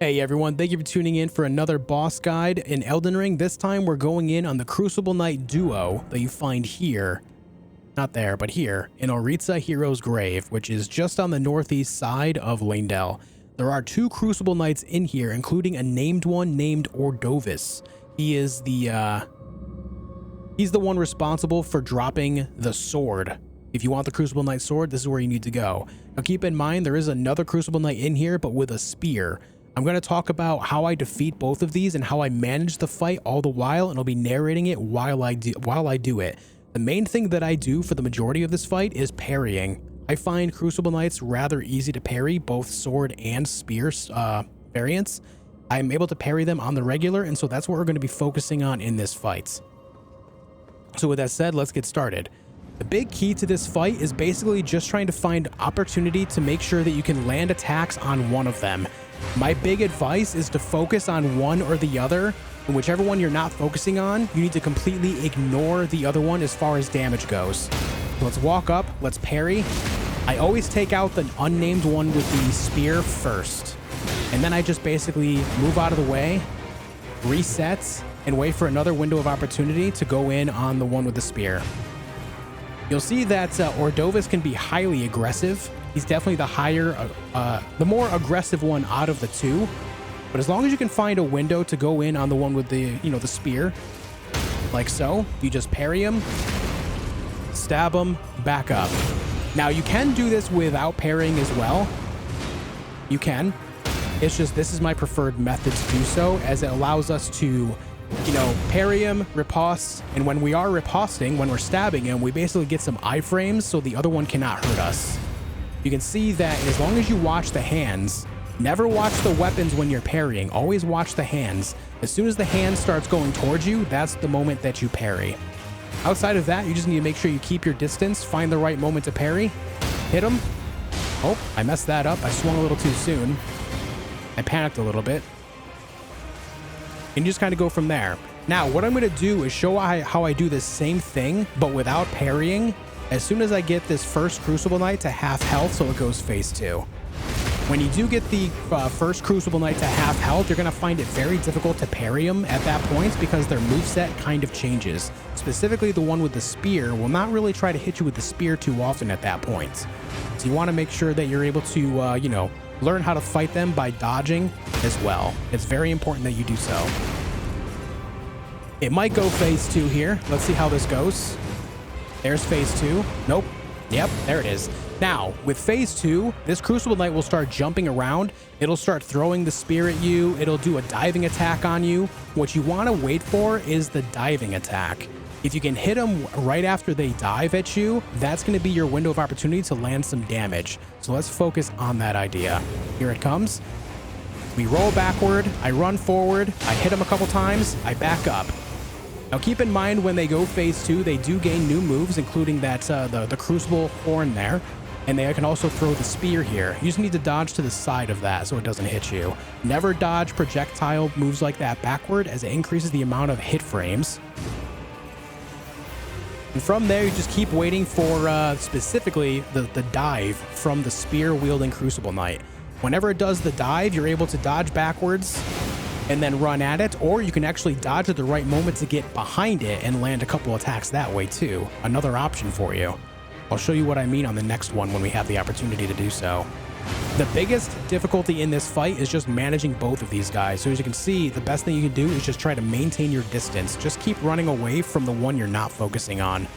Hey everyone, thank you for tuning in for another boss guide in Elden Ring. This time we're going in on the Crucible Knight duo that you find here. Not there, but here, in Oritza Hero's Grave, which is just on the northeast side of Leyndell. There are two Crucible Knights in here, including a named one named Ordovis. He's the one responsible for dropping the sword. If you want the Crucible Knight sword, this is where you need to go. Now keep in mind, there is another Crucible Knight in here, but with a spear. I'm going to talk about how I defeat both of these and how I manage the fight all the while, and I'll be narrating it while I do it. The main thing that I do for the majority of this fight is parrying. I find Crucible Knights rather easy to parry, both sword and spear variants. I'm able to parry them on the regular, and so that's what we're going to be focusing on in this fight. So with that said, let's get started. The big key to this fight is basically just trying to find opportunity to make sure that you can land attacks on one of them. My big advice is to focus on one or the other, and whichever one you're not focusing on, you need to completely ignore the other one as far as damage goes. So let's walk up, let's parry. I always take out the unnamed one with the spear first, and then I just basically move out of the way, reset, and wait for another window of opportunity to go in on the one with the spear. You'll see that Ordovis can be highly aggressive. He's definitely the more aggressive one out of the two. But as long as you can find a window to go in on the one with the, the spear, like so, you just parry him, stab him, back up. Now you can do this without parrying as well. You can. It's just this is my preferred method to do so, as it allows us to parry him, riposte, and when we are riposting, when we're stabbing him, we basically get some iframes so the other one cannot hurt us. You can see that as long as you watch the hands, never watch the weapons when you're parrying, always watch the hands. As soon as the hand starts going towards you, that's the moment that you parry. Outside of that, you just need to make sure you keep your distance, find the right moment to parry, hit him. Oh, I messed that up. I swung a little too soon. I panicked a little bit. And you just kind of go from there. Now, what I'm going to do is show how I do this same thing, but without parrying, as soon as I get this first Crucible Knight to half health, so it goes phase 2. When you do get the first Crucible Knight to half health, you're going to find it very difficult to parry them at that point because their moveset kind of changes. Specifically, the one with the spear will not really try to hit you with the spear too often at that point. So you want to make sure that you're able to, learn how to fight them by dodging as well. It's very important that you do so. It might go phase 2 here. Let's see how this goes. There's phase 2. Nope. Yep, there it is. Now, with phase 2, this Crucible Knight will start jumping around. It'll start throwing the spear at you. It'll do a diving attack on you. What you want to wait for is the diving attack. If you can hit them right after they dive at you, that's going to be your window of opportunity to land some damage. So let's focus on that idea. Here it comes. We roll backward. I run forward. I hit them a couple times. I back up. Now keep in mind when they go phase 2, they do gain new moves, including that the Crucible Horn there. And they can also throw the spear here. You just need to dodge to the side of that so it doesn't hit you. Never dodge projectile moves like that backward, as it increases the amount of hit frames. And from there, you just keep waiting for specifically the dive from the spear-wielding Crucible Knight. Whenever it does the dive, you're able to dodge backwards and then run at it, or you can actually dodge at the right moment to get behind it and land a couple attacks that way too. Another option for you. I'll show you what I mean on the next one when we have the opportunity to do so. The biggest difficulty in this fight is just managing both of these guys. So as you can see, the best thing you can do is just try to maintain your distance. Just keep running away from the one you're not focusing on.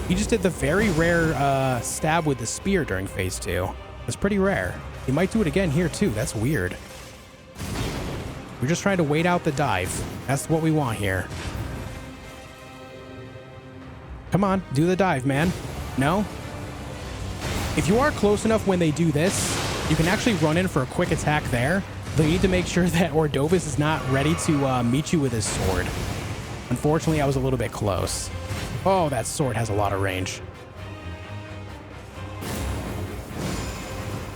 You just did the very rare stab with the spear during phase 2. That's pretty rare. You might do it again here too. That's weird. We're just trying to wait out the dive. That's what we want here. Come on, do the dive, man. No? If you are close enough when they do this, you can actually run in for a quick attack there. Though you need to make sure that Ordovis is not ready to meet you with his sword. Unfortunately, I was a little bit close. Oh, that sword has a lot of range.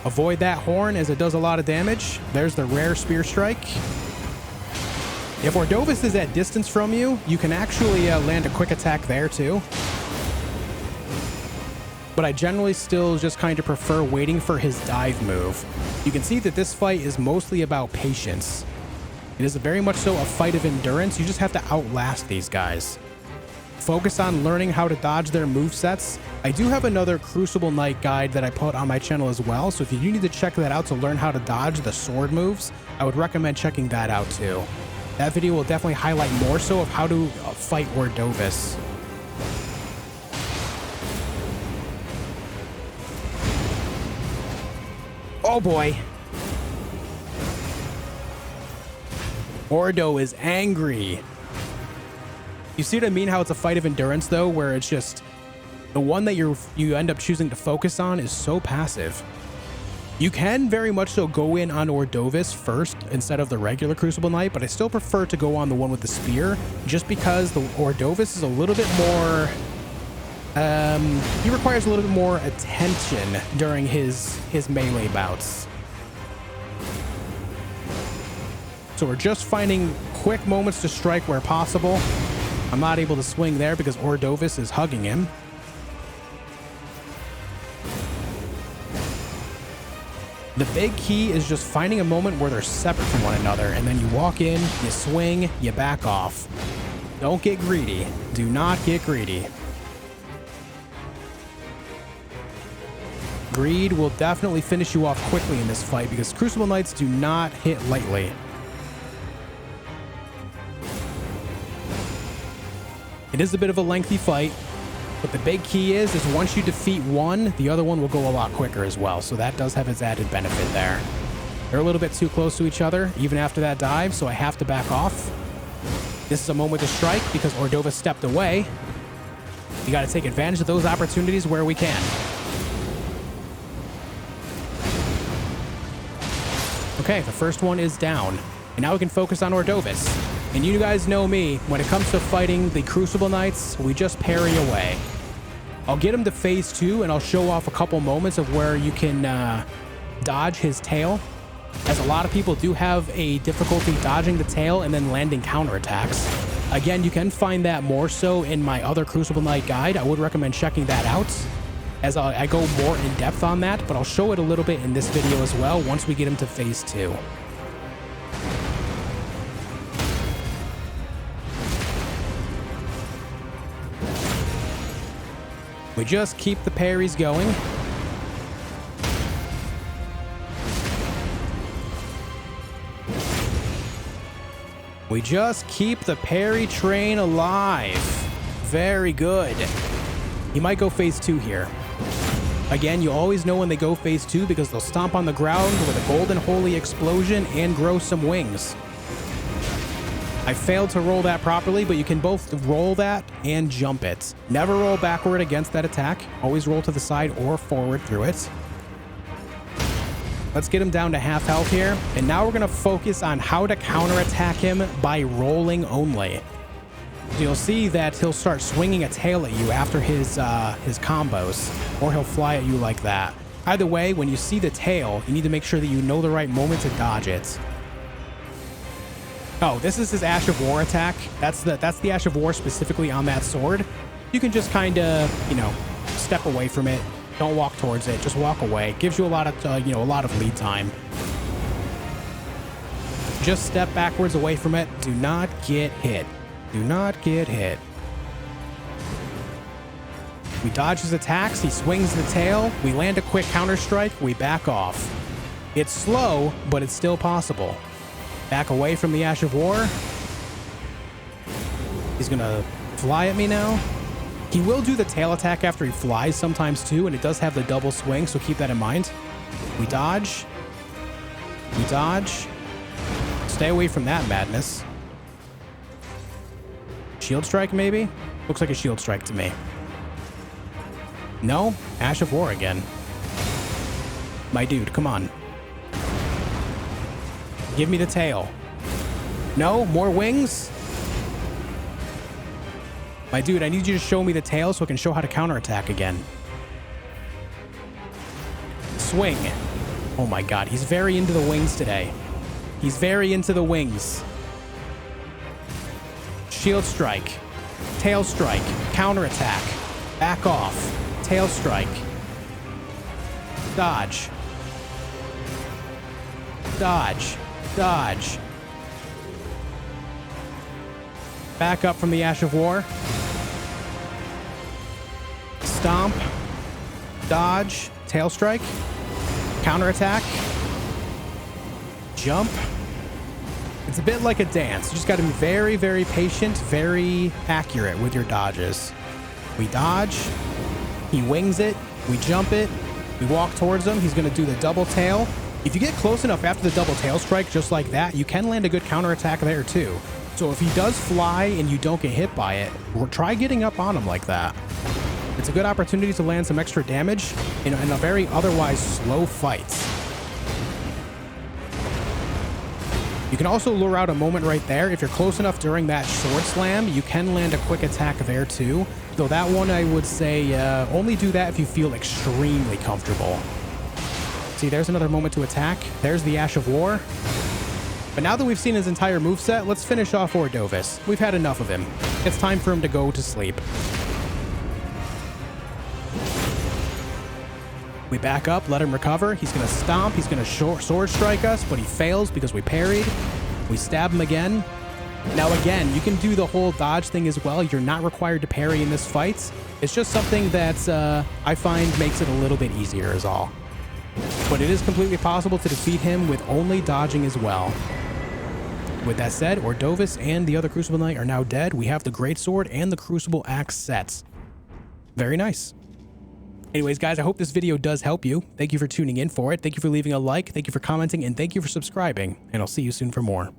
Avoid that horn as it does a lot of damage. There's the rare spear strike. If Ordovis is at distance from you, you can actually land a quick attack there too. but I generally still just kind of prefer waiting for his dive move. You can see that this fight is mostly about patience. It is very much so a fight of endurance. You just have to outlast these guys. Focus on learning how to dodge their movesets. I do have another Crucible Knight guide that I put on my channel as well, so if you do need to check that out to learn how to dodge the sword moves, I would recommend checking that out too. That video will definitely highlight more so of how to fight Ordovis. Oh boy. Ordo is angry. You see what I mean? How it's a fight of endurance though, where it's just the one that you end up choosing to focus on is so passive. You can very much so go in on Ordovis first instead of the regular Crucible Knight, but I still prefer to go on the one with the spear just because the Ordovis is a little bit more... he requires a little bit more attention during his melee bouts. So we're just finding quick moments to strike where possible. I'm not able to swing there because Ordovis is hugging him. The big key is just finding a moment where they're separate from one another, and then you walk in, you swing, you back off. Don't get greedy. Do not get greedy. Greed will definitely finish you off quickly in this fight because Crucible Knights do not hit lightly. It is a bit of a lengthy fight, but the big key is once you defeat one, the other one will go a lot quicker as well. So that does have its added benefit there. They're a little bit too close to each other, even after that dive, so I have to back off. This is a moment to strike because Ordovis stepped away. You got to take advantage of those opportunities where we can. Okay, the first one is down. And now we can focus on Ordovis. And you guys know me, when it comes to fighting the Crucible Knights, we just parry away. I'll get him to phase 2 and I'll show off a couple moments of where you can dodge his tail, as a lot of people do have a difficulty dodging the tail and then landing counterattacks. Again, you can find that more so in my other Crucible Knight guide. I would recommend checking that out as I go more in depth on that, but I'll show it a little bit in this video as well once we get him to phase 2. We just keep the parries going. We just keep the parry train alive. Very good. He might go phase 2 here. Again, you always know when they go phase 2 because they'll stomp on the ground with a golden holy explosion and grow some wings. I failed to roll that properly, but you can both roll that and jump it. Never roll backward against that attack. Always roll to the side or forward through it. Let's get him down to half health here. And now we're going to focus on how to counterattack him by rolling only. So you'll see that he'll start swinging a tail at you after his combos, or he'll fly at you like that. Either way, when you see the tail, you need to make sure that you know the right moment to dodge it. Oh, this is his Ash of War attack. That's the Ash of War specifically on that sword. You can just kind of, you know, step away from it. Don't walk towards it. Just walk away. Gives you a lot of, you know, a lot of lead time. Just step backwards away from it. Do not get hit. Do not get hit. We dodge his attacks. He swings the tail. We land a quick counter strike. We back off. It's slow, but it's still possible. Back away from the Ash of War. He's gonna fly at me now. He will do the tail attack after he flies sometimes too, and it does have the double swing, so keep that in mind. We dodge. We dodge. Stay away from that madness. Shield strike, maybe? Looks like a shield strike to me. No? Ash of War again. My dude, come on. Give me the tail. No? More wings? My dude, I need you to show me the tail so I can show how to counterattack again. Swing. Oh my god, he's very into the wings today. He's very into the wings. Shield strike. Tail strike. Counterattack. Back off. Tail strike. Dodge. Dodge. Dodge. Back up from the Ash of War. Stomp. Dodge. Tail strike. Counterattack. Jump. It's a bit like a dance. You just got to be very, very patient, very accurate with your dodges. We dodge. He wings it. We jump it. We walk towards him. He's going to do the double tail. If you get close enough after the double tail strike, just like that, you can land a good counterattack there too. So if he does fly and you don't get hit by it, try getting up on him like that. It's a good opportunity to land some extra damage in a very otherwise slow fight. You can also lure out a moment right there. If you're close enough during that sword slam, you can land a quick attack there too. So that one, I would say, only do that if you feel extremely comfortable. See, there's another moment to attack. There's the Ash of War. But now that we've seen his entire moveset, let's finish off Ordovis. We've had enough of him. It's time for him to go to sleep. We back up, let him recover. He's going to stomp. He's going to sword strike us, but he fails because we parried. We stab him again. Now again, you can do the whole dodge thing as well. You're not required to parry in this fight. It's just something that I find makes it a little bit easier is all. But it is completely possible to defeat him with only dodging as well. With that said, Ordovis and the other Crucible Knight are now dead. We have the Greatsword and the Crucible Axe sets. Very nice. Anyways, guys, I hope this video does help you. Thank you for tuning in for it. Thank you for leaving a like. Thank you for commenting. And thank you for subscribing. And I'll see you soon for more.